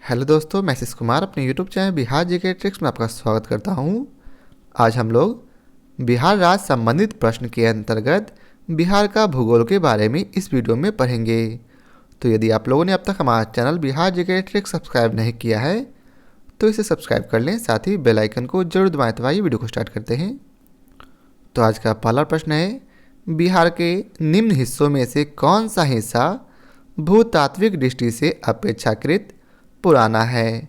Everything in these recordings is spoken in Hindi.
हेलो दोस्तों, मैं आशीष कुमार अपने YouTube channel Bihar GK tricks में आपका स्वागत करता हूं। आज हम लोग बिहार राज्य संबंधित प्रश्न के अंतर्गत बिहार का भूगोल के बारे में इस वीडियो में पढ़ेंगे। तो यदि आप लोगों ने अब तक हमारा channel Bihar GK tricks subscribe नहीं किया है तो इसे सब्सक्राइब कर लें, साथ ही बेल आइकन को जरूर दबाएं। तो आइए वीडियो को स्टार्ट करते हैं। तो आज का पहला प्रश्न है, बिहार के निम्न हिस्सों में से कौन सा हिस्सा भूतात्विक दृष्टि से अपेक्षाकृत पुराना है?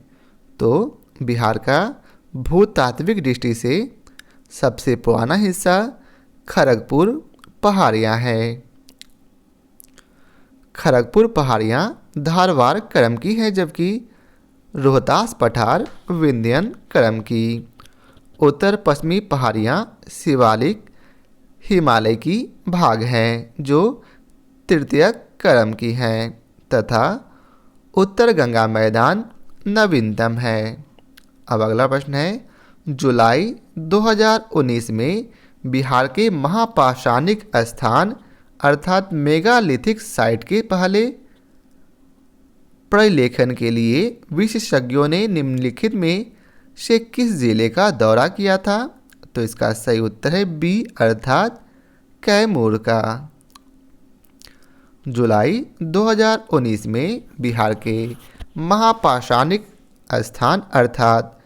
तो बिहार का भूतात्विक दृष्टि से सबसे पुराना हिस्सा खड़गपुर पहाड़ियाँ है। खड़गपुर पहाड़ियाँ धारवाड़ क्रम की है, जबकि रोहतास पठार विंध्यन क्रम की। उत्तर पश्चिमी पहाड़ियाँ शिवालिक हिमालय की भाग हैं जो तृतीयक क्रम की हैं, तथा उत्तर गंगा मैदान नवीनतम है। अब अगला प्रश्न है, जुलाई 2019 में बिहार के महापाषाणिक स्थान अर्थात मेगालिथिक साइट के पहले प्रलेखन के लिए विशेषज्ञों ने निम्नलिखित में से किस जिले का दौरा किया था? तो इसका सही उत्तर है बी अर्थात कैमूर का। जुलाई 2019 में बिहार के महापाषाणिक स्थान अर्थात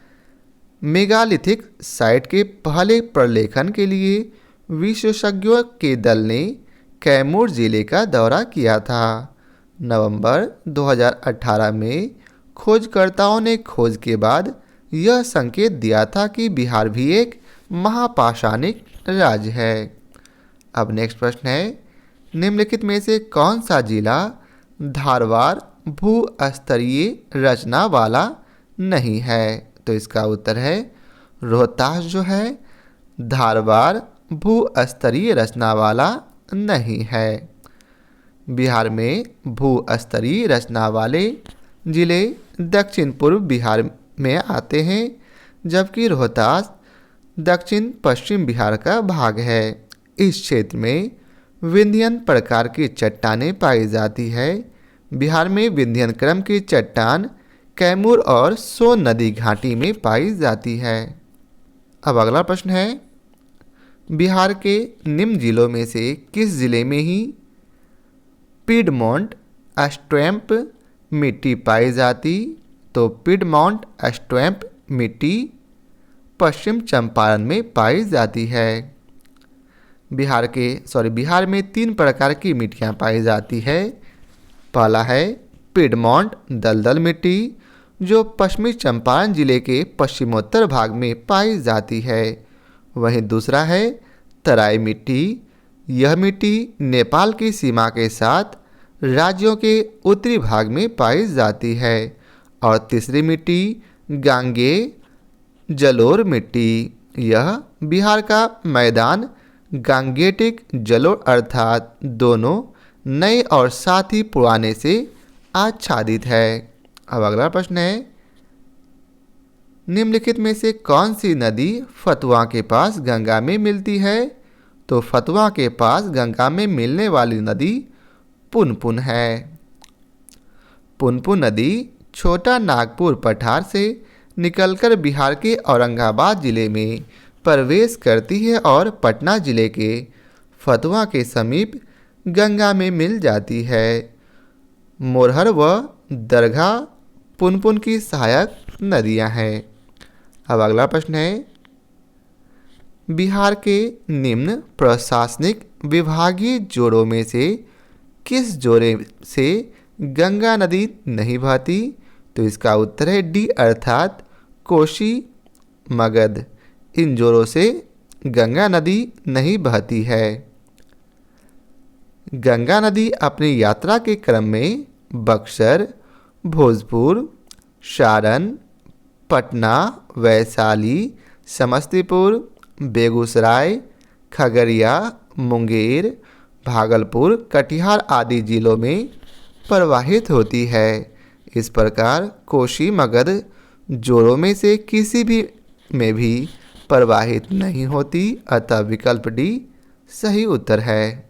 मेगालिथिक साइट के पहले प्रलेखन के लिए विशेषज्ञों के दल ने कैमूर जिले का दौरा किया था। नवंबर 2018 में खोजकर्ताओं ने खोज के बाद यह संकेत दिया था कि बिहार भी एक महापाषाणिक राज्य है। अब नेक्स्ट प्रश्न है, निम्नलिखित में से कौन सा जिला धारवाड़ भू-स्तरीय रचना वाला नहीं है? तो इसका उत्तर है रोहतास जो है धारवाड़ भू-स्तरीय रचना वाला नहीं है। बिहार में भू-स्तरीय रचना वाले जिले दक्षिण पूर्व बिहार में आते हैं, जबकि रोहतास दक्षिण पश्चिम बिहार का भाग है। इस क्षेत्र में विंध्यन प्रकार की चट्टानें पाई जाती है। बिहार में विंध्यन क्रम की चट्टान कैमूर और सोन नदी घाटी में पाई जाती है। अब अगला प्रश्न है, बिहार के निम्न जिलों में से किस जिले में ही पिडमोंट स्टैम्प मिट्टी पाई जाती? तो पिडमोंट स्टैम्प मिट्टी पश्चिम चंपारण में पाई जाती है। बिहार में 3 प्रकार की मिट्टियाँ पाई जाती है। पहला है पिडमोंट दलदल मिट्टी जो पश्चिमी चंपारण जिले के पश्चिमोत्तर भाग में पाई जाती है। वहीं दूसरा है तराई मिट्टी। यह मिट्टी नेपाल की सीमा के साथ राज्यों के उत्तरी भाग में पाई जाती है। और तीसरी मिट्टी गांगे जलोर मिट्टी। यह बिहार का मैदान गांगेटिक जलोढ़ अर्थात दोनों नए और साथ ही पुराने से आच्छादित है। अब अगला प्रश्न है, निम्नलिखित में से कौन सी नदी फतुआ के पास गंगा में मिलती है? तो फतुआ के पास गंगा में मिलने वाली नदी पुनपुन है। पुनपुन नदी छोटा नागपुर पठार से निकलकर बिहार के औरंगाबाद जिले में प्रवेश करती है और पटना जिले के फतुआ के समीप गंगा में मिल जाती है। मोरहर व दरघा पुनपुन की सहायक नदियां हैं। अब अगला प्रश्न है, बिहार के निम्न प्रशासनिक विभागीय जोड़ों में से किस जोड़े से गंगा नदी नहीं बहती? तो इसका उत्तर है डी अर्थात कोसी मगध। इन जोड़ों से गंगा नदी नहीं बहती है। गंगा नदी अपनी यात्रा के क्रम में बक्सर, भोजपुर, सारण, पटना, वैशाली, समस्तीपुर, बेगूसराय, खगड़िया, मुंगेर, भागलपुर, कटिहार आदि जिलों में प्रवाहित होती है। इस प्रकार कोसी मगध जोड़ों में से किसी भी में भी प्रवाहित नहीं होती, अतः विकल्प डी सही उत्तर है।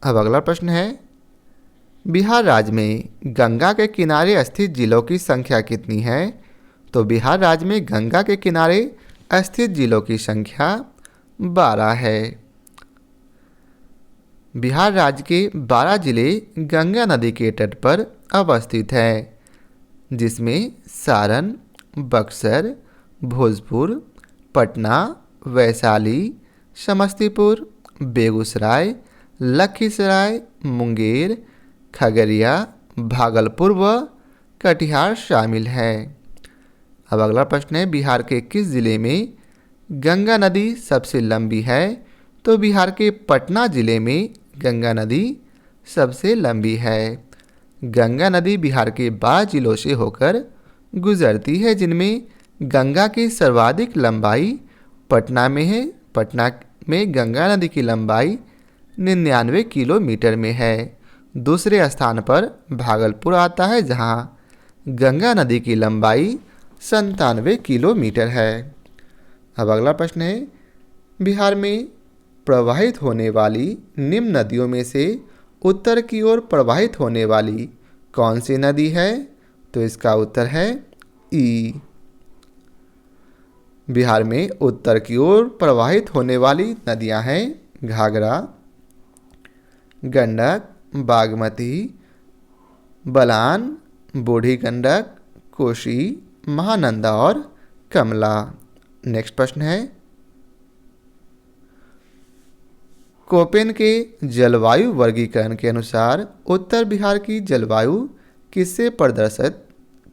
अब अगला प्रश्न है, बिहार राज्य में गंगा के किनारे स्थित जिलों की संख्या कितनी है? तो बिहार राज्य में गंगा के किनारे स्थित जिलों की संख्या 12 है। बिहार राज्य के 12 जिले गंगा नदी के तट पर अवस्थित हैं, जिसमें सारण, बक्सर, भोजपुर, पटना, वैशाली, समस्तीपुर, बेगूसराय, लखीसराय, मुंगेर, खगड़िया, भागलपुर व कटिहार शामिल है। अब अगला प्रश्न है, बिहार के किस जिले में गंगा नदी सबसे लंबी है? तो बिहार के पटना जिले में गंगा नदी सबसे लंबी है। गंगा नदी बिहार के 12 जिलों से होकर गुजरती है, जिनमें गंगा की सर्वाधिक लंबाई पटना में है। पटना में गंगा नदी की लंबाई 99 किलोमीटर में है। दूसरे स्थान पर भागलपुर आता है, जहां गंगा नदी की लंबाई 97 किलोमीटर है। अब अगला प्रश्न है, बिहार में प्रवाहित होने वाली निम्न नदियों में से उत्तर की ओर प्रवाहित होने वाली कौन सी नदी है? तो इसका उत्तर है ई। बिहार में उत्तर की ओर प्रवाहित होने वाली नदियां हैं घाघरा, गंडक, बागमती, बलान, बूढ़ी गंडक, कोसी, महानंदा और कमला। नेक्स्ट प्रश्न है, कोपेन के जलवायु वर्गीकरण के अनुसार उत्तर बिहार की जलवायु किससे प्रदर्शित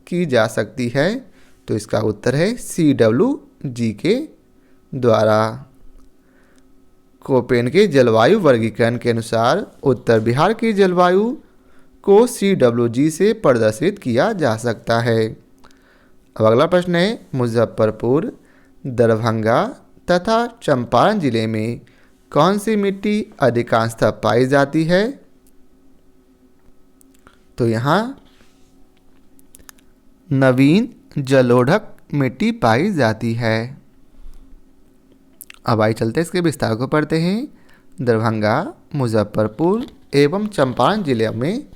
की जा सकती है? तो इसका उत्तर है CWG के द्वारा। कोपेन के जलवायु वर्गीकरण के अनुसार उत्तर बिहार की जलवायु को CWG से प्रदर्शित किया जा सकता है। अब अगला प्रश्न है, मुजफ्फरपुर, दरभंगा तथा चंपारण जिले में कौन सी मिट्टी अधिकांशतः पाई जाती है? तो यहाँ नवीन जलोढ़क मिट्टी पाई जाती है। अब आइए चलते इसके विस्तार को पढ़ते हैं। दरभंगा, मुजफ्फरपुर एवं चंपारण जिले में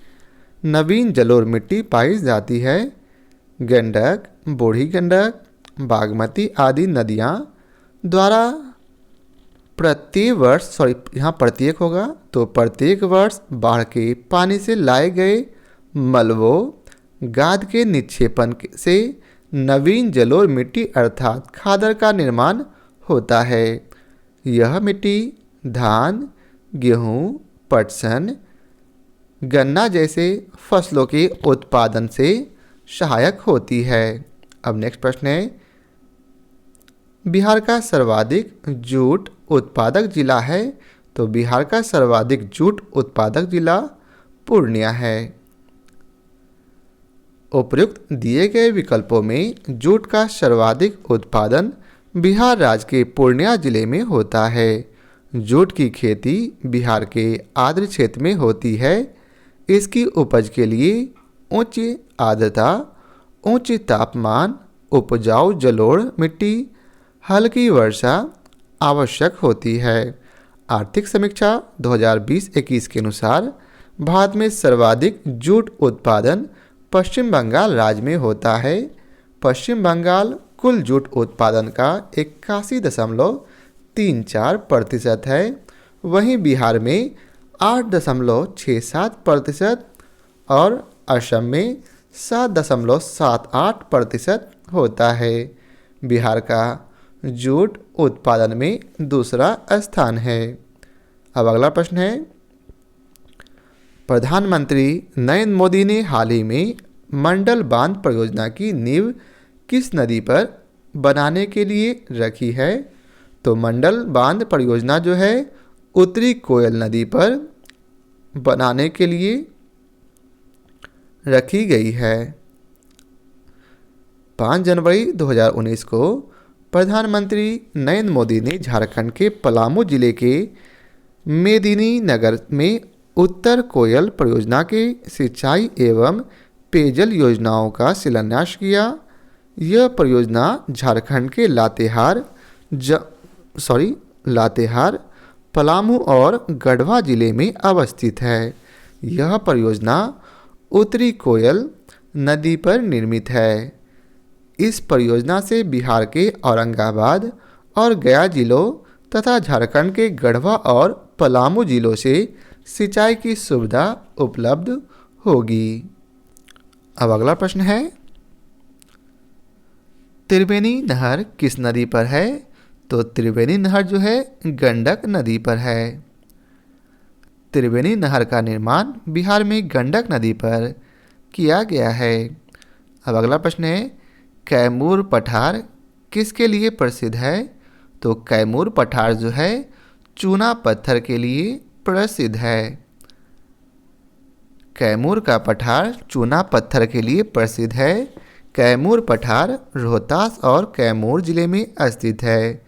नवीन जलोढ़ मिट्टी पाई जाती है। गंडक, बूढ़ी गंडक, बागमती आदि नदियाँ द्वारा प्रत्येक होगा तो प्रत्येक वर्ष बाढ़ के पानी से लाए गए मलबों गाद के निक्षेपण से नवीन जलोढ़ मिट्टी अर्थात खादर का निर्माण होता है। यह मिट्टी धान, गेहूँ, पटसन, गन्ना जैसे फसलों के उत्पादन से सहायक होती है। अब नेक्स्ट प्रश्न है, बिहार का सर्वाधिक जूट उत्पादक जिला है? तो बिहार का सर्वाधिक जूट उत्पादक जिला पूर्णिया है। उपयुक्त दिए गए विकल्पों में जूट का सर्वाधिक उत्पादन बिहार राज्य के पूर्णिया जिले में होता है। जूट की खेती बिहार के आर्द्र क्षेत्र में होती है। इसकी उपज के लिए उच्च आर्द्रता, उच्च तापमान, उपजाऊ जलोढ़ मिट्टी, हल्की वर्षा आवश्यक होती है। आर्थिक समीक्षा 2020-21 के अनुसार भारत में सर्वाधिक जूट उत्पादन पश्चिम बंगाल राज्य में होता है। पश्चिम बंगाल कुल जूट उत्पादन का 81.34% है। वहीं बिहार में 8.67% और असम में 7.78% होता है। बिहार का जूट उत्पादन में दूसरा स्थान है। अब अगला प्रश्न है, प्रधानमंत्री नरेंद्र मोदी ने हाल ही में मंडल बांध परियोजना की नींव किस नदी पर बनाने के लिए रखी है? तो मंडल बांध परियोजना जो है उत्तरी कोयल नदी पर बनाने के लिए रखी गई है। 5 जनवरी 2019 को प्रधानमंत्री नरेंद्र मोदी ने झारखंड के पलामू जिले के मेदिनीनगर में उत्तर कोयल परियोजना के सिंचाई एवं पेयजल योजनाओं का शिलान्यास किया। यह परियोजना झारखंड के लातेहार, पलामू और गढ़वा जिले में अवस्थित है। यह परियोजना उत्तरी कोयल नदी पर निर्मित है। इस परियोजना से बिहार के औरंगाबाद और गया जिलों तथा झारखंड के गढ़वा और पलामू जिलों से सिंचाई की सुविधा उपलब्ध होगी। अब अगला प्रश्न है, त्रिवेणी नहर किस नदी पर है? तो त्रिवेणी नहर जो है गंडक नदी पर है। त्रिवेणी नहर का निर्माण बिहार में गंडक नदी पर किया गया है। अब अगला प्रश्न है, कैमूर पठार किसके लिए प्रसिद्ध है? तो कैमूर पठार जो है चूना पत्थर के लिए प्रसिद्ध है। कैमूर का पठार चूना पत्थर के लिए प्रसिद्ध है। कैमूर पठार रोहतास और कैमूर जिले में स्थित है।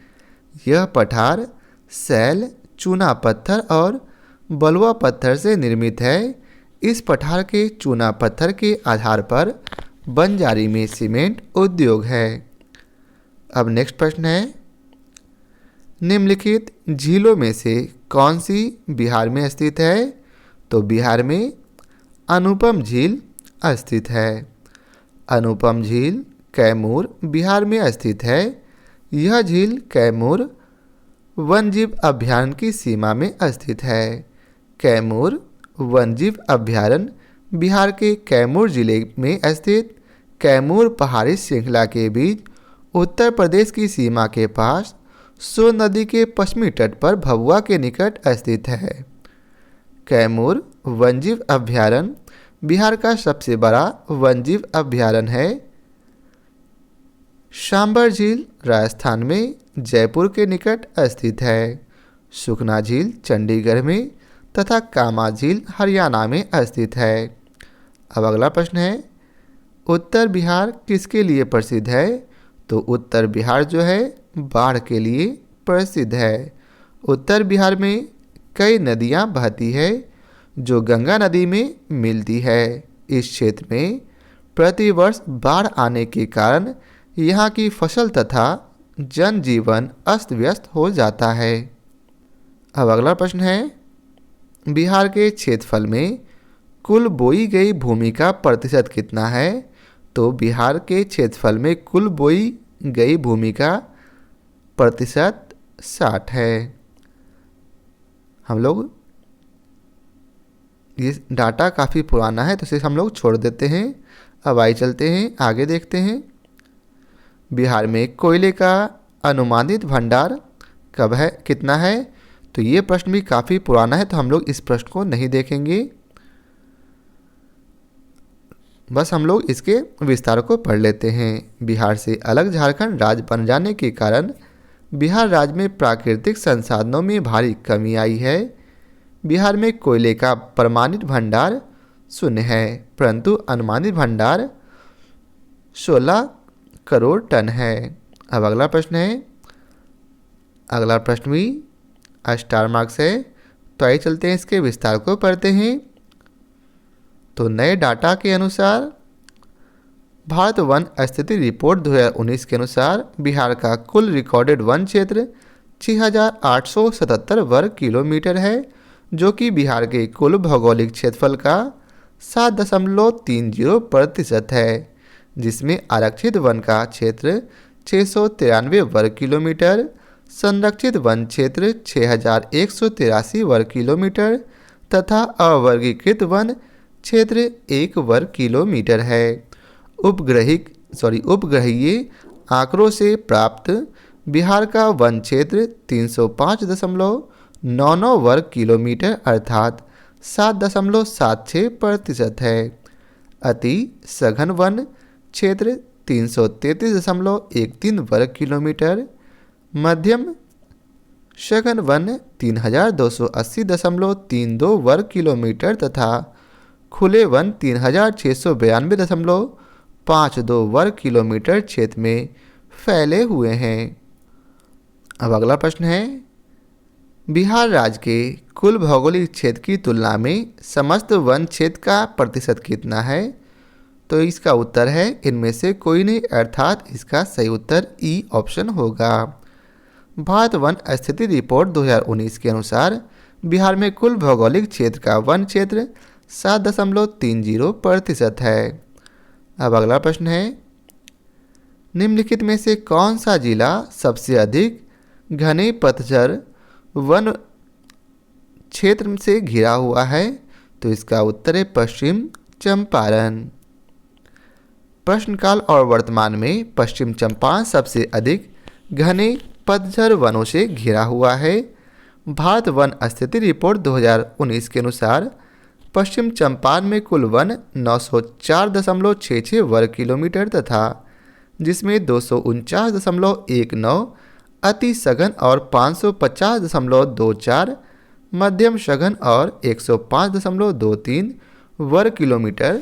यह पठार सैल, चूना पत्थर और बलुआ पत्थर से निर्मित है। इस पठार के चूना पत्थर के आधार पर बंजारी में सीमेंट उद्योग है। अब नेक्स्ट प्रश्न है, निम्नलिखित झीलों में से कौन सी बिहार में स्थित है? तो बिहार में अनुपम झील स्थित है। अनुपम झील कैमूर बिहार में स्थित है। यह झील कैमूर वन्यजीव अभयारण्य की सीमा में स्थित है। कैमूर वन्यजीव अभयारण्य बिहार के कैमूर जिले में स्थित कैमूर पहाड़ी श्रृंखला के बीच उत्तर प्रदेश की सीमा के पास सोन नदी के पश्चिमी तट पर भभुआ के निकट स्थित है। कैमूर वन्यजीव अभयारण्य बिहार का सबसे बड़ा वन्यजीव अभयारण्य है। सांबर झील राजस्थान में जयपुर के निकट स्थित है। सुखना झील चंडीगढ़ में तथा कामा झील हरियाणा में स्थित है। अब अगला प्रश्न है, उत्तर बिहार किसके लिए प्रसिद्ध है? तो उत्तर बिहार जो है बाढ़ के लिए प्रसिद्ध है। उत्तर बिहार में कई नदियां बहती है जो गंगा नदी में मिलती है। इस क्षेत्र में प्रतिवर्ष बाढ़ आने के कारण यहाँ की फसल तथा जनजीवन अस्त व्यस्त हो जाता है। अब अगला प्रश्न है, बिहार के क्षेत्रफल में कुल बोई गई भूमि का प्रतिशत कितना है? तो बिहार के क्षेत्रफल में कुल बोई गई भूमि का प्रतिशत 60 है। हम लोग ये डाटा काफ़ी पुराना है तो इसे हम लोग छोड़ देते हैं। अब आइए चलते हैं आगे देखते हैं। बिहार में कोयले का अनुमानित भंडार कब है, कितना है? तो ये प्रश्न भी काफ़ी पुराना है तो हम लोग इस प्रश्न को नहीं देखेंगे। बस हम लोग इसके विस्तार को पढ़ लेते हैं। बिहार से अलग झारखंड राज्य बन जाने के कारण बिहार राज्य में प्राकृतिक संसाधनों में भारी कमी आई है। बिहार में कोयले का प्रमाणित भंडार 0 है, परंतु अनुमानित भंडार 16 करोड़ टन है। अब अगला प्रश्न है, अगला प्रश्न भी स्टार मार्क्स है तो आइए चलते हैं इसके विस्तार को पढ़ते हैं। तो नए डाटा के अनुसार भारत वन स्थिति रिपोर्ट 2019 के अनुसार बिहार का कुल रिकॉर्डेड वन क्षेत्र 6,877 वर्ग किलोमीटर है, जो कि बिहार के कुल भौगोलिक क्षेत्रफल का 7.30% है, जिसमें आरक्षित वन का क्षेत्र 693 वर्ग किलोमीटर, संरक्षित वन क्षेत्र 6,183 वर्ग किलोमीटर तथा अवर्गीकृत वन क्षेत्र 1 वर्ग किलोमीटर है। उपग्रहीय आंकड़ों से प्राप्त बिहार का वन क्षेत्र 305.99 वर्ग किलोमीटर अर्थात 7.76% है। अति सघन वन क्षेत्र 333.13 वर्ग किलोमीटर, मध्यम सघन वन 3,280.32 वर्ग किलोमीटर तथा खुले वन 3,692.52 वर्ग किलोमीटर क्षेत्र में फैले हुए हैं। अब अगला प्रश्न है, बिहार राज्य के कुल भौगोलिक क्षेत्र की तुलना में समस्त वन क्षेत्र का प्रतिशत कितना है? तो इसका उत्तर है इनमें से कोई नहीं, अर्थात इसका सही उत्तर ई ऑप्शन होगा। भारत वन स्थिति रिपोर्ट 2019 के अनुसार बिहार में कुल भौगोलिक क्षेत्र का वन क्षेत्र 7.30% है। अब अगला प्रश्न है, निम्नलिखित में से कौन सा जिला सबसे अधिक घने पतझड़ वन क्षेत्र से घिरा हुआ है? तो इसका उत्तर है पश्चिम चंपारण। प्रश्नकाल और वर्तमान में पश्चिम चंपारण सबसे अधिक घने पतझड़ वनों से घिरा हुआ है। भारत वन स्थिति रिपोर्ट 2019 के अनुसार पश्चिम चंपारण में कुल वन 904.66 वर्ग किलोमीटर तथा जिसमें 249.19 अति सघन और 550.24 मध्यम सघन और 105.23 वर्ग किलोमीटर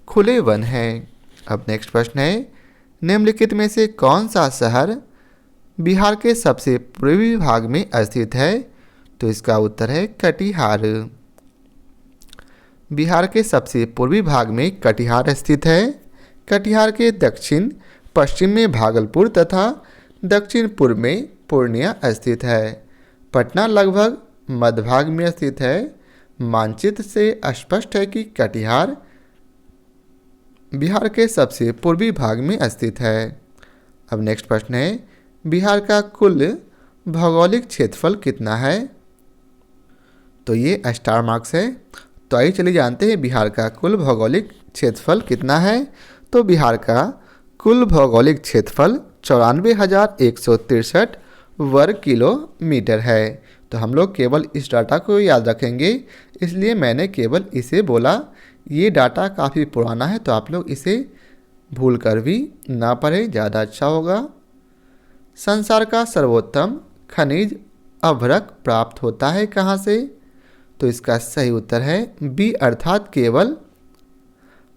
खुले वन हैं। अब नेक्स्ट प्रश्न है, निम्नलिखित में से कौन सा शहर बिहार के सबसे पूर्वी भाग में स्थित है? तो इसका उत्तर है कटिहार। बिहार के सबसे पूर्वी भाग में कटिहार स्थित है। कटिहार के दक्षिण पश्चिम में भागलपुर तथा दक्षिण पूर्व में पूर्णिया स्थित है। पटना लगभग मध्य भाग में स्थित है। मानचित्र से स्पष्ट है कि कटिहार बिहार के सबसे पूर्वी भाग में स्थित है। अब नेक्स्ट प्रश्न है, बिहार का कुल भौगोलिक क्षेत्रफल कितना है? तो ये स्टार मार्क्स है। तो आइए चलिए जानते हैं बिहार का कुल भौगोलिक क्षेत्रफल कितना है। तो बिहार का कुल भौगोलिक क्षेत्रफल 94,163 वर्ग किलोमीटर है। तो हम लोग केवल इस डाटा को याद रखेंगे, इसलिए मैंने केवल इसे बोला। ये डाटा काफ़ी पुराना है तो आप लोग इसे भूल कर भी ना पढ़ें, ज़्यादा अच्छा होगा। संसार का सर्वोत्तम खनिज अभ्रक प्राप्त होता है कहाँ से? तो इसका सही उत्तर है बी अर्थात केवल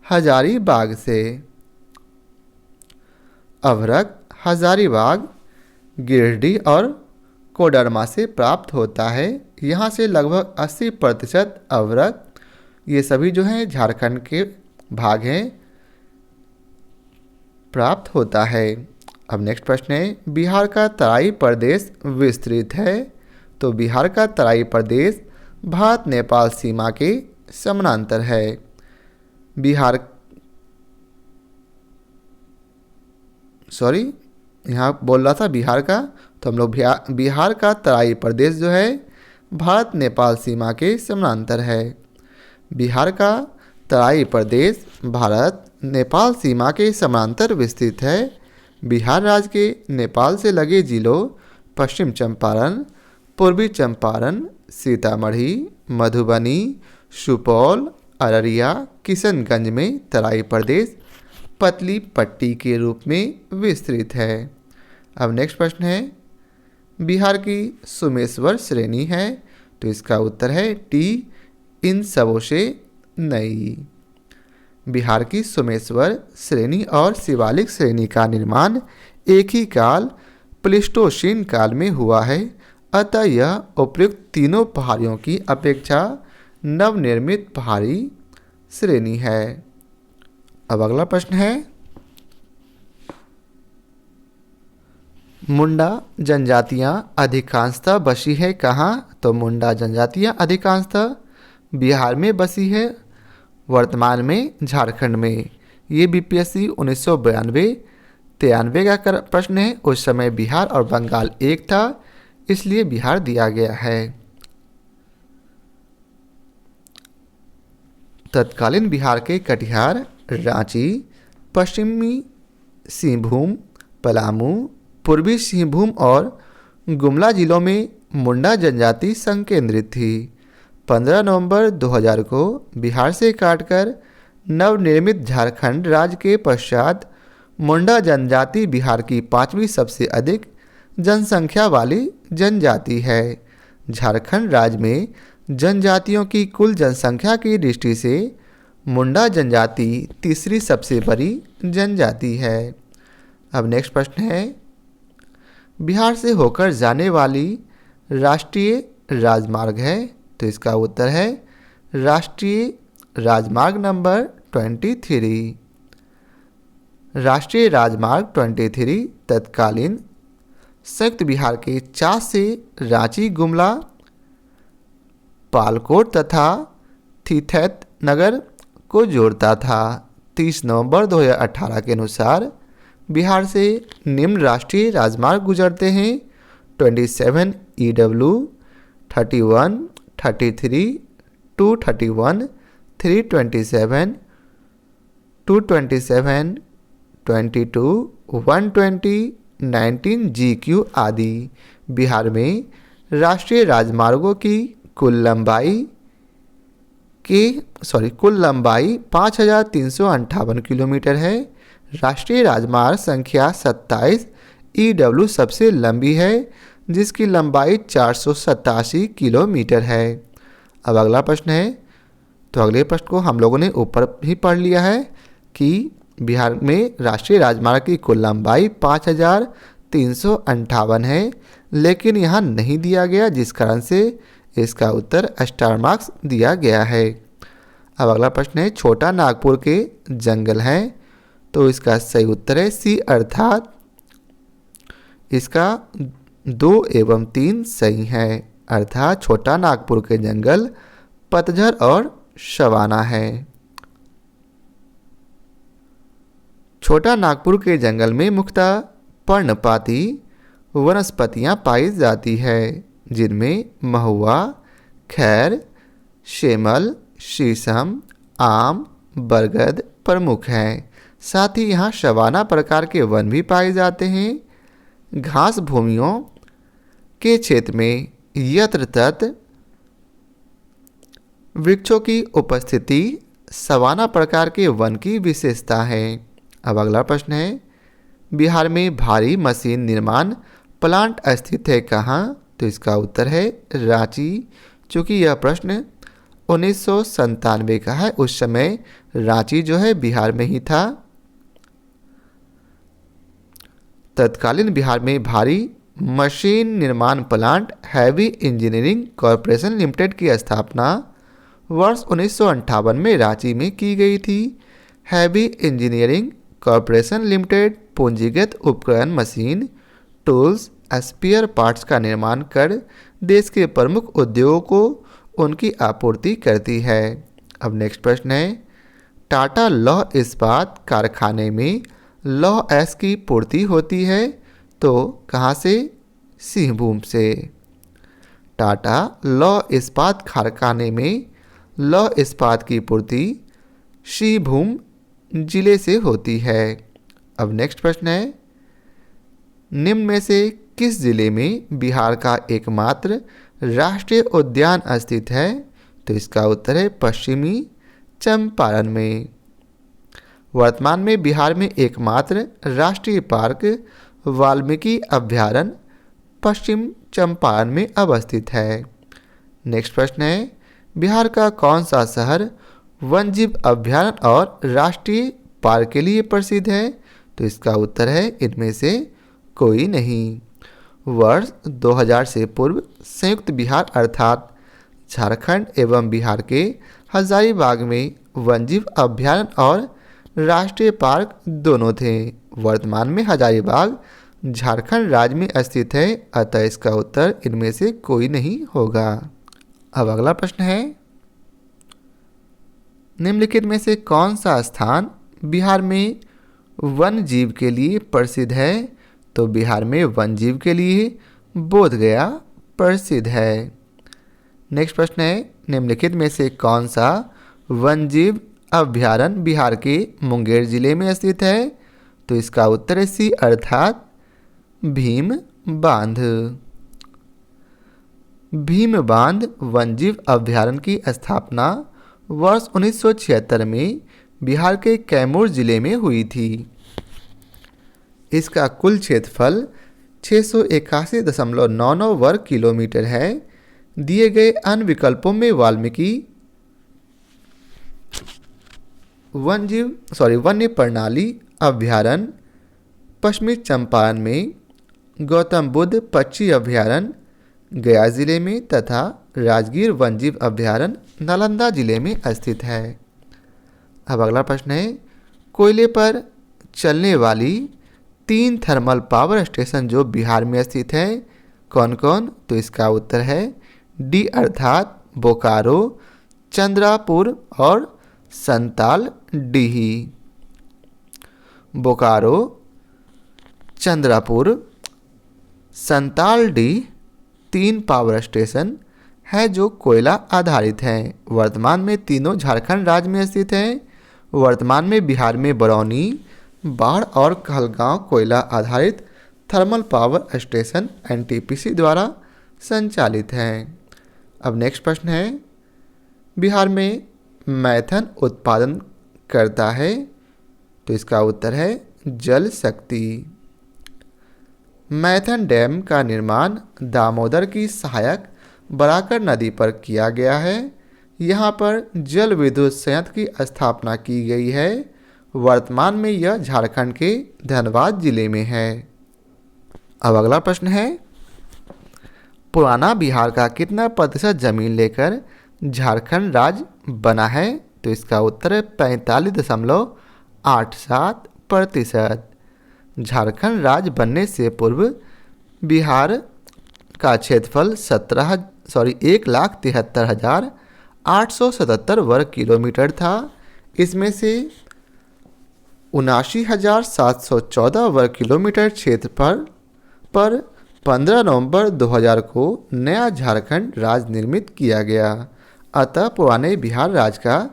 हजारीबाग से। अभ्रक हजारीबाग, गिरिडीह और कोडरमा से प्राप्त होता है। यहाँ से लगभग 80% अभ्रक, ये सभी जो हैं झारखंड के भाग हैं, प्राप्त होता है। अब नेक्स्ट प्रश्न है, बिहार का तराई प्रदेश विस्तृत है। तो बिहार का तराई प्रदेश भारत नेपाल सीमा के समानांतर है। यहाँ बोल रहा था बिहार का, तो हम लोग बिहार का तराई प्रदेश जो है भारत नेपाल सीमा के समानांतर है। बिहार का तराई प्रदेश भारत नेपाल सीमा के समानांतर विस्तृत है। बिहार राज्य के नेपाल से लगे जिलों पश्चिम चंपारण, पूर्वी चंपारण, सीतामढ़ी, मधुबनी, सुपौल, अररिया, किशनगंज में तराई प्रदेश पतली पट्टी के रूप में विस्तृत है। अब नेक्स्ट प्रश्न है, बिहार की सोमेश्वर श्रेणी है। तो इसका उत्तर है टी, इन सबों से नई। बिहार की सोमेश्वर श्रेणी और शिवालिक श्रेणी का निर्माण एक ही काल प्लीस्टोसीन काल में हुआ है, अतः यह उपयुक्त तीनों पहाड़ियों की अपेक्षा नवनिर्मित पहाड़ी श्रेणी है। अब अगला प्रश्न है, मुंडा जनजातियां अधिकांशतः बसी है कहाँ? तो मुंडा जनजातियां अधिकांशतः बिहार में बसी है, वर्तमान में झारखंड में। ये बीपीएससी 1992-93 का प्रश्न है। उस समय बिहार और बंगाल एक था, इसलिए बिहार दिया गया है। तत्कालीन बिहार के कटिहार, रांची, पश्चिमी सिंहभूम, पलामू, पूर्वी सिंहभूम और गुमला जिलों में मुंडा जनजाति संकेंद्रित थी। 15 नवंबर 2000 को बिहार से काटकर नवनिर्मित झारखंड राज्य के पश्चात मुंडा जनजाति बिहार की 5वीं सबसे अधिक जनसंख्या वाली जनजाति है। झारखंड राज्य में जनजातियों की कुल जनसंख्या की दृष्टि से मुंडा जनजाति तीसरी सबसे बड़ी जनजाति है। अब नेक्स्ट प्रश्न है, बिहार से होकर जाने वाली राष्ट्रीय राजमार्ग है। तो इसका उत्तर है राष्ट्रीय राजमार्ग नंबर 23। राष्ट्रीय राजमार्ग 23 तत्कालीन संयुक्त बिहार के चास से रांची, गुमला, पालकोट तथा थिथैत नगर को जोड़ता था। 30 नवंबर 2018 के अनुसार बिहार से निम्न राष्ट्रीय राजमार्ग गुजरते हैं: 27 EW, 31, 33, 231, 327, 227, 22, 120, 19 GQ आदि। बिहार में राष्ट्रीय राजमार्गों की कुल लंबाई 5,358 किलोमीटर है। राष्ट्रीय राजमार्ग संख्या 27 EW सबसे लंबी है, जिसकी लंबाई 487 किलोमीटर है। अब अगला प्रश्न है, तो अगले प्रश्न को हम लोगों ने ऊपर ही पढ़ लिया है कि बिहार में राष्ट्रीय राजमार्ग की कुल लंबाई 5,358 है, लेकिन यहाँ नहीं दिया गया, जिस कारण से इसका उत्तर स्टार मार्क्स दिया गया है। अब अगला प्रश्न है, छोटा नागपुर के जंगल हैं, तो इसका सही उत्तर है सी, अर्थात इसका 2 एवं 3 सही है, अर्थात छोटा नागपुर के जंगल पतझड़ और सवाना है। छोटा नागपुर के जंगल में मुख्यतः पर्णपाती वनस्पतियां पाई जाती है, जिनमें महुआ, खैर, शेमल, शीशम, आम, बरगद प्रमुख हैं। साथ ही यहाँ सवाना प्रकार के वन भी पाए जाते हैं। घास भूमियों के क्षेत्र में यत्र तत्र वृक्षों की उपस्थिति सवाना प्रकार के वन की विशेषता है। अब अगला प्रश्न है, बिहार में भारी मशीन निर्माण प्लांट स्थित है कहाँ? तो इसका उत्तर है रांची। चूँकि यह प्रश्न 1997 का है, उस समय रांची जो है बिहार में ही था। तत्कालीन बिहार में भारी मशीन निर्माण plant heavy engineering corporation limited की स्थापना वर्ष 1958 में रांची में की गई थी। हैवी इंजीनियरिंग कॉरपोरेशन लिमिटेड पूंजीगत उपकरण, मशीन, टूल्स, स्पेयर पार्ट्स का निर्माण कर देश के प्रमुख उद्योगों को उनकी आपूर्ति करती है। अब नेक्स्ट प्रश्न है, टाटा लौह इस्पात कारखाने में लौह अयस्क की पूर्ति होती है, तो कहाँ से? सिंहभूम से। टाटा लौह इस्पात कारखाने में लौह इस्पात की पूर्ति सिंहभूम जिले से होती है। अब नेक्स्ट प्रश्न है, निम्न में से किस जिले में बिहार का एकमात्र राष्ट्रीय उद्यान स्थित है? तो इसका उत्तर है पश्चिमी चंपारण में। वर्तमान में बिहार में एकमात्र राष्ट्रीय पार्क वाल्मीकि अभ्यारण्य पश्चिम चंपारण में अवस्थित है। नेक्स्ट प्रश्न है, बिहार का कौन सा शहर वन्यजीव अभ्यारण्य और राष्ट्रीय पार्क के लिए प्रसिद्ध है? तो इसका उत्तर है इनमें से कोई नहीं। वर्ष 2000 से पूर्व संयुक्त बिहार अर्थात झारखंड एवं बिहार के हजारीबाग में वन्यजीव अभ्यारण्य और राष्ट्रीय पार्क दोनों थे। वर्तमान में हजारीबाग झारखंड राज्य में स्थित है, अतः इसका उत्तर इनमें से कोई नहीं होगा। अब अगला प्रश्न है, निम्नलिखित में से कौन सा स्थान बिहार में वन जीव के लिए प्रसिद्ध है? तो बिहार में वन जीव के लिए बोधगया प्रसिद्ध है। नेक्स्ट प्रश्न है, निम्नलिखित में से कौन सा वन जीव अभ्यारण्य बिहार के मुंगेर जिले में स्थित है? तो इसका उत्तर है सी, अर्थात भीम बांध। भीम बांध वन्यजीव अभ्यारण्य की स्थापना वर्ष 1976 में बिहार के कैमूर जिले में हुई थी। इसका कुल क्षेत्रफल 681.99 वर्ग किलोमीटर है। दिए गए अन्य विकल्पों में वाल्मीकि वन्य प्रणाली अभ्यारण्य पश्चिमी चंपारण में, गौतम बुद्ध पक्षी अभ्यारण्य गया जिले में तथा राजगीर वन्यजीव अभ्यारण्य नालंदा जिले में स्थित है। अब अगला प्रश्न है, कोयले पर चलने वाली 3 थर्मल पावर स्टेशन जो बिहार में स्थित है कौन कौन? तो इसका उत्तर है डी, अर्थात बोकारो, चंद्रापुर और Santaldih. Bokaro, Chandrapur, Santaldih 3 power station है जो कोयला आधारित हैं। वर्तमान में तीनों झारखंड राज्य में स्थित हैं। वर्तमान में बिहार में बरौनी, बाढ़ और कहलगांव कोयला आधारित थर्मल पावर स्टेशन एनटीपीसी द्वारा संचालित हैं। अब नेक्स्ट प्रश्न है, बिहार में मैथन उत्पादन करता है, तो इसका उत्तर है जल शक्ति। मैथन डैम का निर्माण दामोदर की सहायक बराकर नदी पर किया गया है। यहाँ पर जल विद्युत संयंत्र की स्थापना की गई है। वर्तमान में यह झारखंड के धनबाद जिले में है। अब अगला प्रश्न है, पुराना बिहार का कितना प्रतिशत जमीन लेकर झारखंड राज्य बना है, तो इसका उत्तर है 45.87%। झारखंड राज्य बनने से पूर्व बिहार का क्षेत्रफल 1,73,877 वर्ग किलोमीटर था। इसमें से 79,714 वर्ग किलोमीटर क्षेत्र पर 15 नवंबर 2000 को नया झारखंड राज्य निर्मित किया गया। अतः पुराने बिहार राज्य का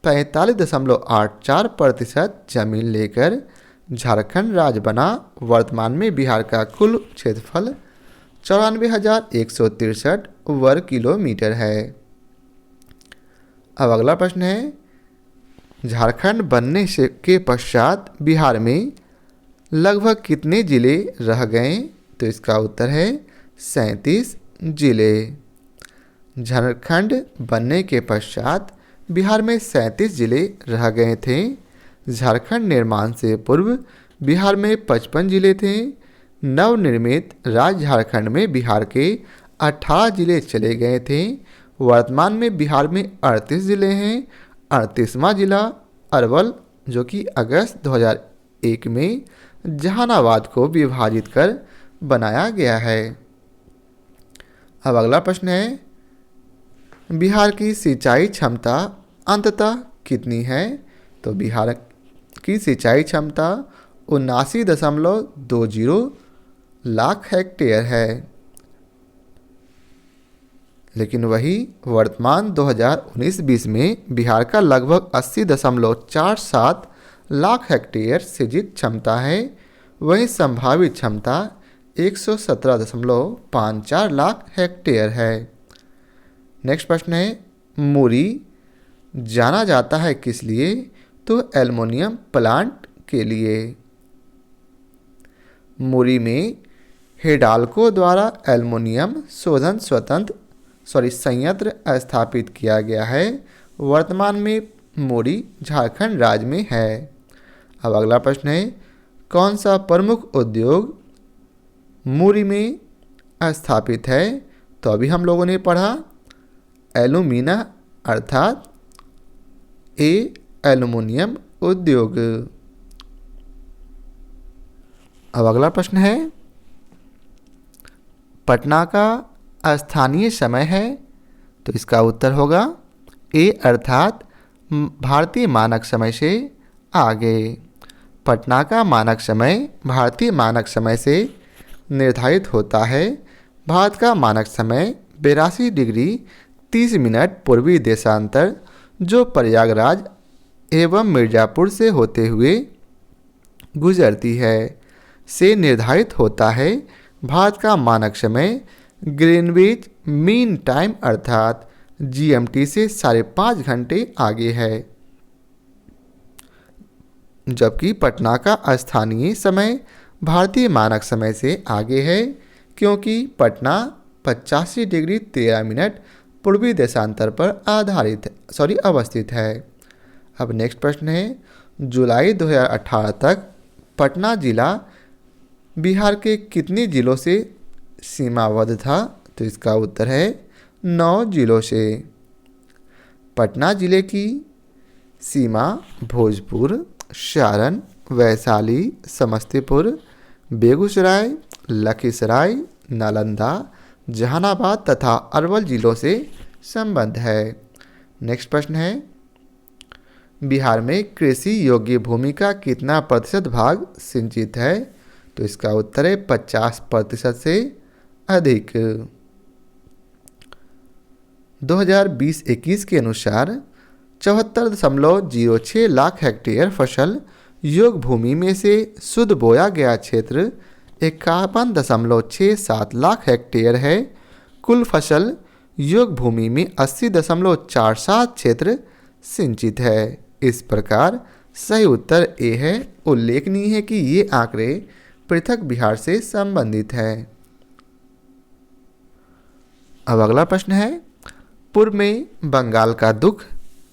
45.84% जमीन लेकर झारखंड राज्य बना। वर्तमान में बिहार का कुल क्षेत्रफल 94,163 वर्ग किलोमीटर है। अब अगला प्रश्न है, झारखंड बनने के पश्चात बिहार में लगभग कितने जिले रह गए, तो इसका उत्तर है 37 जिले। झारखंड बनने के पश्चात बिहार में 37 जिले रह गए थे। झारखंड निर्माण से पूर्व बिहार में 55 जिले थे। नवनिर्मित राज्य झारखंड में बिहार के 18 जिले चले गए थे। वर्तमान में बिहार में 38 जिले हैं। 38वां जिला अरवल, जो कि अगस्त 2001 में जहानाबाद को विभाजित कर बनाया गया है। अब अगला प्रश्न है, बिहार की सिंचाई क्षमता अंततः कितनी है, तो बिहार की सिंचाई क्षमता 79.20 लाख हेक्टेयर है। लेकिन वही वर्तमान 2019-20 में बिहार का लगभग 80.47 लाख हेक्टेयर सिंचित क्षमता है। वही संभावित क्षमता 117.54 लाख हेक्टेयर है। नेक्स्ट प्रश्न है, मुरी जाना जाता है किस लिए, तो एल्युमिनियम प्लांट के लिए। मुरी में हिंडाल्को द्वारा एल्युमिनियम शोधन संयंत्र स्थापित किया गया है। वर्तमान में मुरी झारखंड राज्य में है। अब अगला प्रश्न है, कौन सा प्रमुख उद्योग मुरी में स्थापित है, तो अभी हम लोगों ने पढ़ा एल्यूमिना अर्थात एल्युमिनियम उद्योग। अब अगला प्रश्न है, पटना का स्थानीय समय है, तो इसका उत्तर होगा ए अर्थात भारतीय मानक समय से आगे। पटना का मानक समय भारतीय मानक समय से निर्धारित होता है। भारत का मानक समय 82 डिग्री 30 मिनट पूर्वी देशांतर, जो प्रयागराज एवं मिर्ज़ापुर से होते हुए गुजरती है, से निर्धारित होता है। भारत का मानक समय ग्रीनविच मीन टाइम अर्थात जीएमटी से 5.5 घंटे आगे है। जबकि पटना का स्थानीय समय भारतीय मानक समय से आगे है, क्योंकि पटना 85 डिग्री 13 मिनट पूर्वी देशांतर पर अवस्थित है। अब नेक्स्ट प्रश्न है, जुलाई 2018 तक पटना जिला बिहार के कितने जिलों से सीमाबद्ध था, तो इसका उत्तर है 9 जिलों से। पटना जिले की सीमा भोजपुर, सारण, वैशाली, समस्तीपुर, बेगूसराय, लखीसराय, नालंदा, जहानाबाद तथा अरवल जिलों से संबद्ध है। नेक्स्ट प्रश्न है, बिहार में कृषि योग्य भूमि का कितना प्रतिशत भाग सिंचित है? तो इसका उत्तर है 50% से अधिक। 2020-21 के अनुसार 74.06 लाख हेक्टेयर फसल योग भूमि में से शुद्ध बोया गया क्षेत्र 51.67 लाख हेक्टेयर है। कुल फसल योग भूमि में 80.47 क्षेत्र सिंचित है। इस प्रकार सही उत्तर ए है। उल्लेखनीय है कि ये आंकड़े पृथक बिहार से संबंधित है। अब अगला प्रश्न है, पूर्व में बंगाल का दुख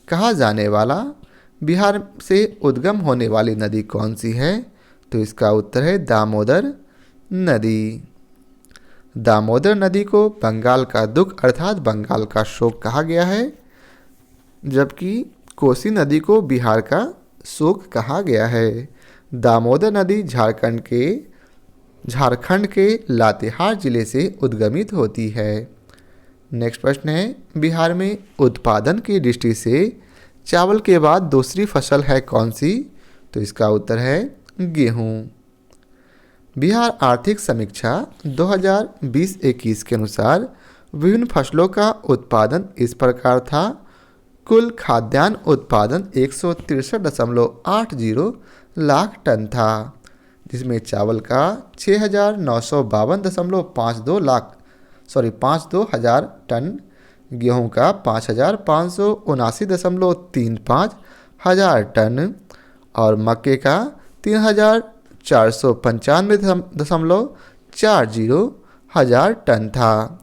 कहा जाने वाला बिहार से उद्गम होने वाली नदी कौन सी है? तो इसका उत्तर है दामोदर नदी। दामोदर नदी को बंगाल का दुख अर्थात बंगाल का शोक कहा गया है, जबकि कोसी नदी को बिहार का शोक कहा गया है। दामोदर नदी झारखंड के लातेहार जिले से उद्गमित होती है। नेक्स्ट प्रश्न है, बिहार में उत्पादन की दृष्टि से चावल के बाद दूसरी फसल है कौन सी? तो इसका उत्तर है गेहूं। बिहार आर्थिक समीक्षा 2020-21 के अनुसार विभिन्न फसलों का उत्पादन इस प्रकार था। कुल खाद्यान्न उत्पादन 163.80 लाख टन था, जिसमें चावल का 6,952.52 हजार टन, गेहूं का 5,579.35 हजार टन और मक्के का 3,495.40 हजार टन था।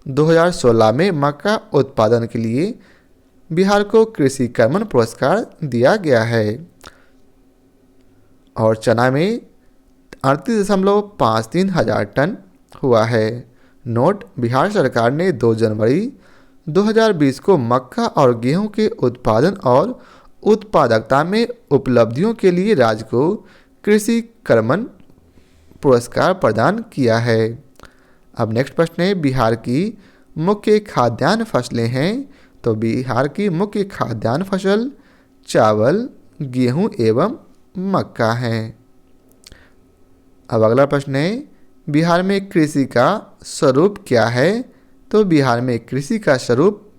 2016 में मक्का उत्पादन के लिए बिहार को कृषि कर्मण पुरस्कार दिया गया है और चना में 38.53 हजार टन हुआ है। नोट, बिहार सरकार ने 2 जनवरी 2020 को मक्का और गेहूं के उत्पादन और उत्पादकता में उपलब्धियों के लिए राज्य को कृषि कर्मण पुरस्कार प्रदान किया है। अब नेक्स्ट प्रश्न है, बिहार की मुख्य खाद्यान्न फसलें हैं। तो बिहार की मुख्य खाद्यान्न फसल चावल, गेहूं एवं मक्का है। अब अगला प्रश्न है, बिहार में कृषि का स्वरूप क्या है? तो बिहार में कृषि का स्वरूप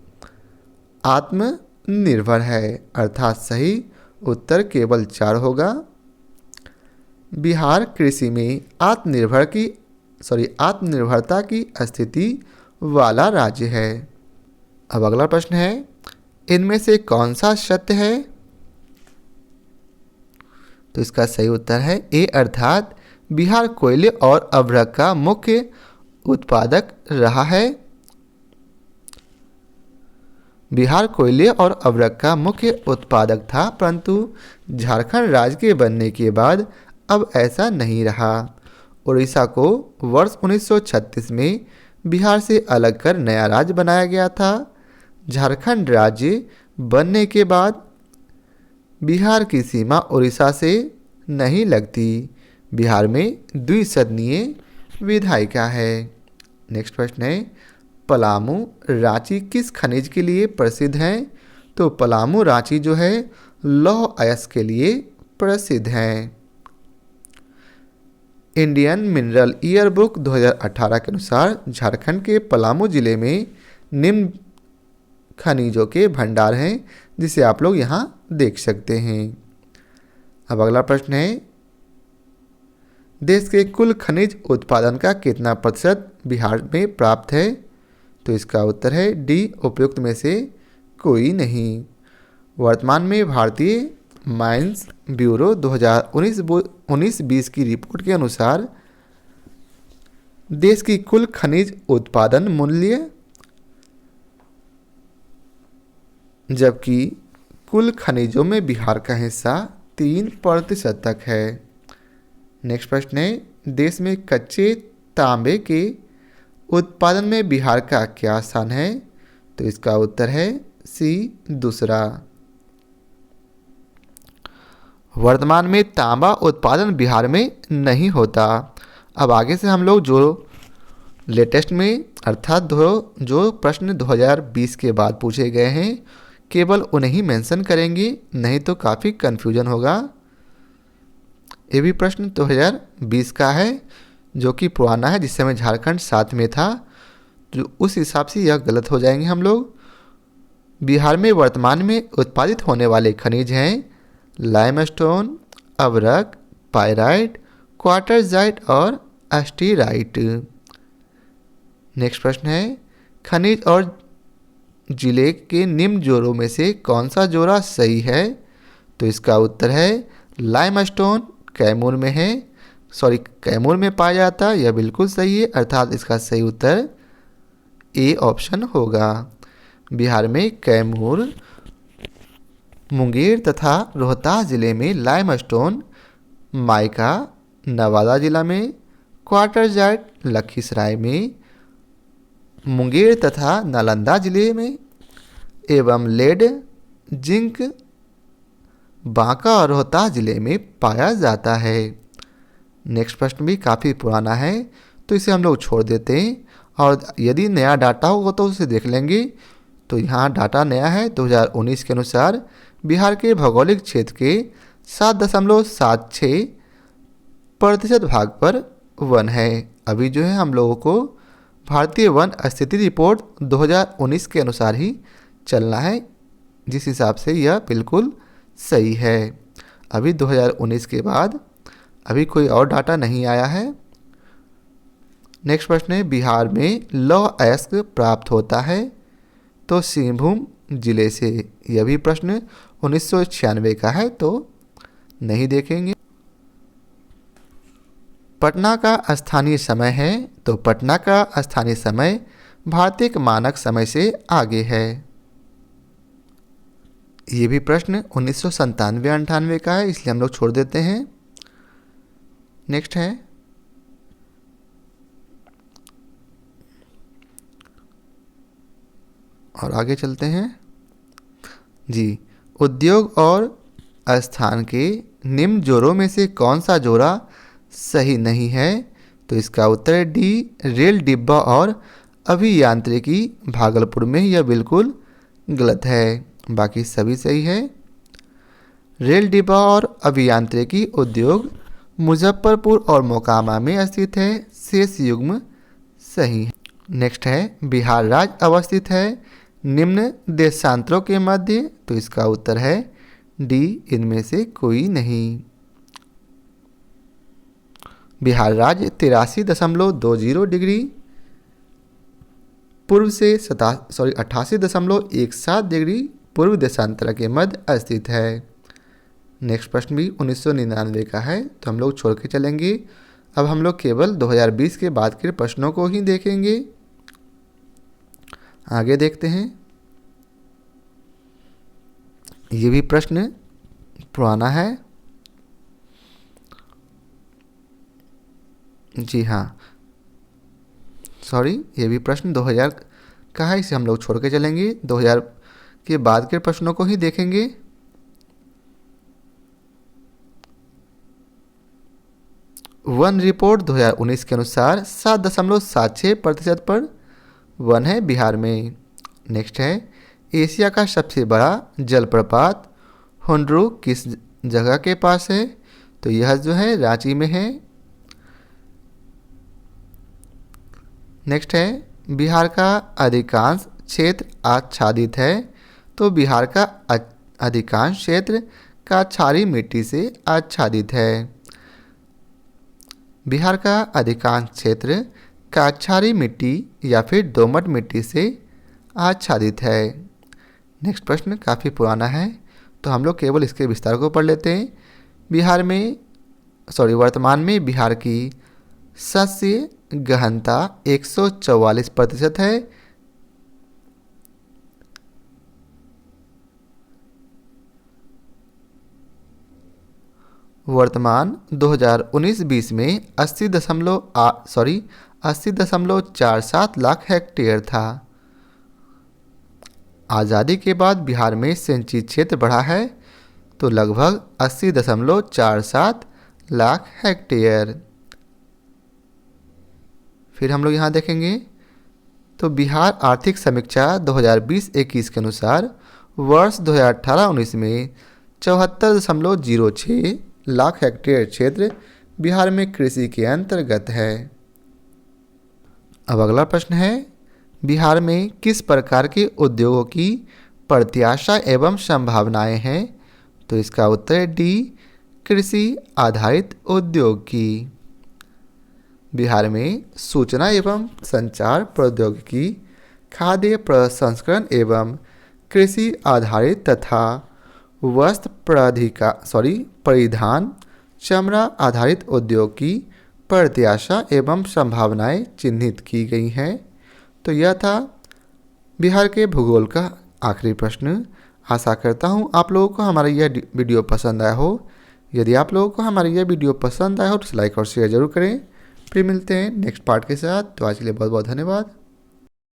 आत्मनिर्भर है, अर्थात सही उत्तर केवल 4 होगा। बिहार कृषि में आत्मनिर्भरता की स्थिति वाला राज्य है। अब अगला प्रश्न है, इनमें से कौन सा सत्य है? तो इसका सही उत्तर है ए, अर्थात बिहार कोयले और अभ्रक का मुख्य उत्पादक रहा है। बिहार कोयले और अभ्रक का मुख्य उत्पादक था, परंतु झारखंड राज्य के बनने के बाद अब ऐसा नहीं रहा। उड़ीसा को वर्ष 1936 में बिहार से अलग कर नया राज्य बनाया गया था। झारखंड राज्य बनने के बाद बिहार की सीमा उड़ीसा से नहीं लगती। बिहार में द्विसदनीय विधायिका है। नेक्स्ट प्रश्न है, पलामू रांची किस खनिज के लिए प्रसिद्ध है? तो पलामू रांची जो है लौह अयस्क के लिए प्रसिद्ध है। इंडियन मिनरल ईयर बुक 2018 के अनुसार झारखंड के पलामू जिले में निम्न खनिजों के भंडार हैं, जिसे आप लोग यहाँ देख सकते हैं। अब अगला प्रश्न है, देश के कुल खनिज उत्पादन का कितना प्रतिशत बिहार में प्राप्त है? तो इसका उत्तर है डी, उपयुक्त में से कोई नहीं। वर्तमान में भारतीय माइंस ब्यूरो 2019-20 की रिपोर्ट के अनुसार देश की कुल खनिज उत्पादन मूल्य, जबकि कुल खनिजों में बिहार का हिस्सा 3% तक है। नेक्स्ट प्रश्न है, देश में कच्चे तांबे के उत्पादन में बिहार का क्या स्थान है? तो इसका उत्तर है सी, दूसरा। वर्तमान में तांबा उत्पादन बिहार में नहीं होता। अब आगे से हम लोग जो लेटेस्ट में अर्थात जो प्रश्न 2020 के बाद पूछे गए हैं, केवल उन्हें ही मेंशन करेंगे, नहीं तो काफ़ी कन्फ्यूजन होगा। ये भी प्रश्न 2020 का है, जो कि पुराना है, जिस समय झारखंड साथ में था, तो उस हिसाब से यह गलत हो जाएंगे हम लोग। बिहार में वर्तमान में उत्पादित होने वाले खनिज हैं लाइमस्टोन, अवरक, पायराइट, क्वार्टरजाइट और एस्टीराइट। नेक्स्ट प्रश्न है, खनिज और जिले के निम्न जोड़ों में से कौन सा जोड़ा सही है? तो इसका उत्तर है लाइमस्टोन कैमूर में है, कैमूर में पाया जाता है, यह बिल्कुल सही है, अर्थात इसका सही उत्तर ए ऑप्शन होगा। बिहार में कैमूर, मुंगेर तथा रोहतास जिले में लाइमस्टोन, माइका नवादा जिला में, क्वार्टरजाइट लखीसराय में, मुंगेर तथा नालंदा जिले में एवं लेड जिंक बांका और रोहतास जिले में पाया जाता है। नेक्स्ट प्रश्न भी काफ़ी पुराना है, तो इसे हम लोग छोड़ देते हैं, और यदि नया डाटा होगा तो उसे देख लेंगे। तो यहाँ डाटा नया है, 2019 के अनुसार बिहार के भौगोलिक क्षेत्र के 7.76% भाग पर वन है। अभी जो है हम लोगों को भारतीय वन स्थिति रिपोर्ट 2019 के अनुसार ही चलना है, जिस हिसाब से यह बिल्कुल सही है। अभी 2019 के बाद अभी कोई और डाटा नहीं आया है। नेक्स्ट प्रश्न है, बिहार में लौह अयस्क प्राप्त होता है? तो सिंहभूम जिले से। यह भी प्रश्न 1996 का है, तो नहीं देखेंगे। पटना का स्थानीय समय है? तो पटना का स्थानीय समय भारतीय मानक समय से आगे है। ये भी प्रश्न 1997-98 का है, इसलिए हम लोग छोड़ देते हैं। नेक्स्ट है, और आगे चलते हैं जी। उद्योग और स्थान के निम्न जोड़ों में से कौन सा जोड़ा सही नहीं है? तो इसका उत्तर है डी, रेल डिब्बा और अभियांत्रिकी भागलपुर में। यह बिल्कुल गलत है, बाकी सभी सही है। रेल डिब्बा और अभियांत्रिकी उद्योग मुजफ्फरपुर और मोकामा में स्थित है, शेष युग्म सही है। नेक्स्ट है, बिहार राज्य अवस्थित है निम्न देशांतरों के मध्य? तो इसका उत्तर है डी, इनमें से कोई नहीं। बिहार राज्य 83.20 डिग्री पूर्व से 88.17 डिग्री पूर्व देशांतर के मध्य स्थित है। नेक्स्ट प्रश्न भी 1999 का है, तो हम लोग छोड़ के चलेंगे। अब हम लोग केवल 2020 के बाद के प्रश्नों को ही देखेंगे। आगे देखते हैं। ये भी प्रश्न पुराना है, जी हाँ, ये भी प्रश्न 2000 का है, इसे हम लोग छोड़ के चलेंगे। 2000 के बाद के प्रश्नों को ही देखेंगे। वन रिपोर्ट 2019 के अनुसार 7.76% पर वन है बिहार में। नेक्स्ट है, एशिया का सबसे बड़ा जलप्रपात हुंड्रू किस जगह के पास है? तो यह जो है रांची में है। नेक्स्ट है, बिहार का अधिकांश क्षेत्र आच्छादित है? तो बिहार का अधिकांश क्षेत्र काछारी मिट्टी से आच्छादित है। बिहार का अधिकांश क्षेत्र काछारी मिट्टी या फिर दोमट मिट्टी से आच्छादित है। नेक्स्ट प्रश्न काफ़ी पुराना है, तो हम लोग केवल इसके विस्तार को पढ़ लेते हैं। वर्तमान में बिहार की शस्य गहनता 144% है। वर्तमान 2019-20 में 80.47 लाख हेक्टेयर था। आज़ादी के बाद बिहार में सिंचित क्षेत्र बढ़ा है, तो लगभग 80.47 लाख हेक्टेयर। फिर हम लोग यहाँ देखेंगे, तो बिहार आर्थिक समीक्षा 2020-21 के अनुसार वर्ष 2018-19 में 74.06 लाख हेक्टेयर क्षेत्र बिहार में कृषि के अंतर्गत है। अब अगला प्रश्न है, बिहार में किस प्रकार के उद्योगों की प्रत्याशा एवं संभावनाएं हैं? तो इसका उत्तर है डी, कृषि आधारित उद्योग की। बिहार में सूचना एवं संचार प्रौद्योगिकी, खाद्य प्रसंस्करण एवं कृषि आधारित तथा वस्त्र परिधान चमड़ा आधारित उद्योग की प्रत्याशा एवं संभावनाएं चिन्हित की गई हैं। तो यह था बिहार के भूगोल का आखिरी प्रश्न। आशा करता हूँ आप लोगों को हमारा यह वीडियो पसंद आया हो। यदि आप लोगों को हमारा यह वीडियो पसंद आया हो तो लाइक और शेयर जरूर करें। फिर मिलते हैं नेक्स्ट पार्ट के साथ। तो आज के लिए बहुत बहुत धन्यवाद।